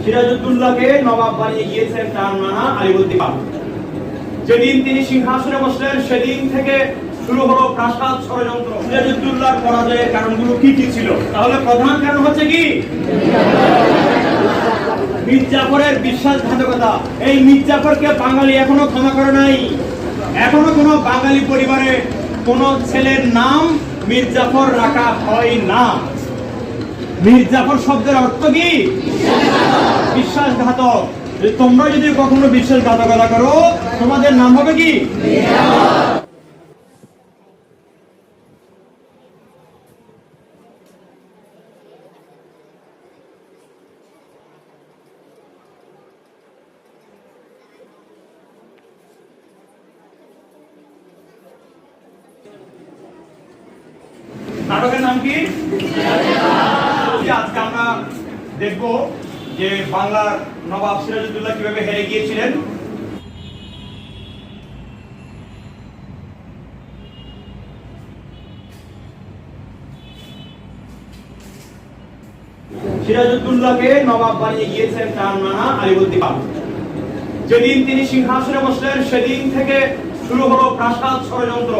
সিরাজউদ্দৌলাকে নবাব বানিয়ে গিয়েছেন তার নানা আলীবর্দী খান। যেদিন তিনি সিংহাসনে বসলেন সেদিন থেকে শুরু হলো প্রাসাদ ষড়যন্ত্র। সিরাজউদ্দৌলার পরাজয়ের কারণগুলো কি কি ছিল? তাহলে প্রধান কারণ হচ্ছে কি? মীর জাফরের বিশ্বাসঘাতকতা। এই মীর জাফরকে বাঙালি এখনো ক্ষমা করে নাই। এখনো কোনো বাঙালি পরিবারে কোন ছেলের নাম মীর জাফর রাখা হয় না। মীর জাফর শব্দের অর্থ কি? বিশ্বাসঘাতক। তোমরা যদি কখনো বিশ্বাসঘাতকতা করো তোমাদের নাম হবে কি? নাটকের নাম কি? আজকে আমরা দেখব যে বাংলার নবাব সিরাজউদ্দৌলা কিভাবে হেরে গিয়েছিলেন। সিরাজউদ্দৌলাকে নবাব বানিয়ে গিয়েছেন তার নানা আলীবর্দী খান। যেদিন তিনি সিংহাসনে বসলেন সেদিন থেকে শুরু হলো প্রাসাদ ষড়যন্ত্র।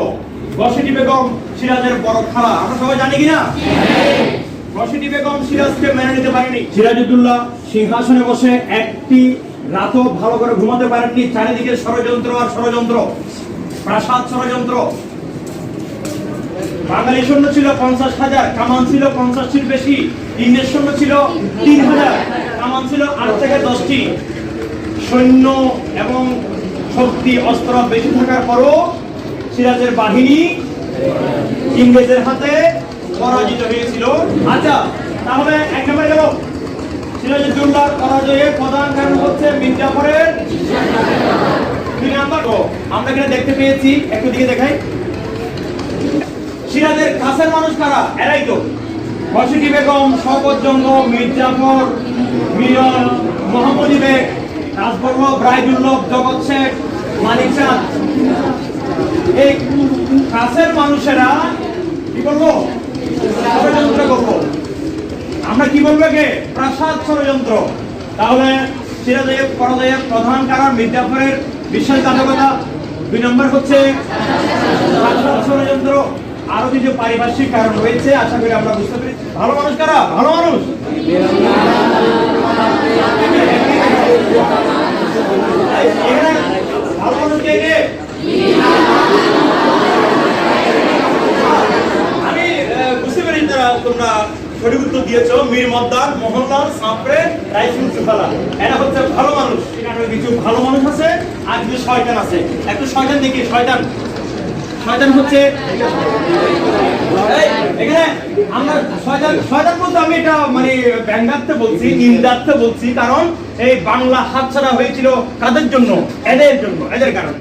বসিটি বেগম সিরাজের বড় খালা, আমরা সবাই জানি কিনা? বসিটি বেগম সিরাজকে মেনে নিতে পারেনি। সিরাজউদ্দৌলা সিংহাসনে বসে একটি রাতও ভালো করে ঘুমাতে পারেননি। চারিদিকে ষড়যন্ত্র আর ষড়যন্ত্র, প্রাসাদ ষড়যন্ত্র। বাঙালি সৈন্য ছিল 50,000, কামান ছিল 50টির বেশি। ইংরেজ সৈন্য ছিল 3,000, কামান ছিল 8 থেকে 10টি। সৈন্য এবং শক্তি অস্ত্র বেশি থাকার পরও সিরাজের বাহিনী ইংরেজের হাতে পরাজিত হয়েছিল। আচ্ছা, তাহলে এক নম্বরে গেল সিরাজউদ্দৌলার পরাজয়ের প্রধান কারণ হচ্ছে মীর জাফরের। 2 নাম্বার আমরা এখানে দেখতে পেয়েছি, একটু দিকে দেখাই। সিরাজের কাছের মানুষ কারা? এরাই তো বসিটি বেগম, শওকত জঙ্গ, মীর জাফর, মিরন, মোহাম্মদী বেগ, রাজবল্লভ, রায়দুল্লভ, জগৎ শেখ, মানিক চাঁদ। এই কাছের মানুষেরা কি করবো? ষড়যন্ত্র করবো। আমরা কি বলবো? প্রাসাদ ষড়যন্ত্র। তাহলে সিরাজের পরাজয়ের প্রধান কারণ মীর জাফরের বিশ্বাসঘাতকতা। 2 নম্বর হচ্ছে প্রাসাদ ষড়যন্ত্র। আরো কিছু পারিপার্শ্বিক কারণ রয়েছে, আশা করি আমরা বুঝতে পেরেছি। ভালো মানুষ কারা? ভালো মানুষ ভালো মানুষ কে? আমি বুঝতে পেরেছি তোমরা সঠিক উত্তর দিয়েছো। মীর মদ্দার, মোহনলাল, সাঁপড়ে, রাইসুল সুফালা, এরা হচ্ছে ভালো মানুষ। এখানে কিছু ভালো মানুষ আছে আর কিছু শয়তান আছে। একটু শয়তান দেখি। শয়তান হচ্ছে এখানে আমরা শয়তান বলতে আমি এটা মানে ব্যঙ্গার্থে বলছি, নিন্দার্থে বলছি। কারণ এই বাংলা হাতছাড়া হয়েছিল কাদের জন্য? এদের জন্য, এদের কারণে।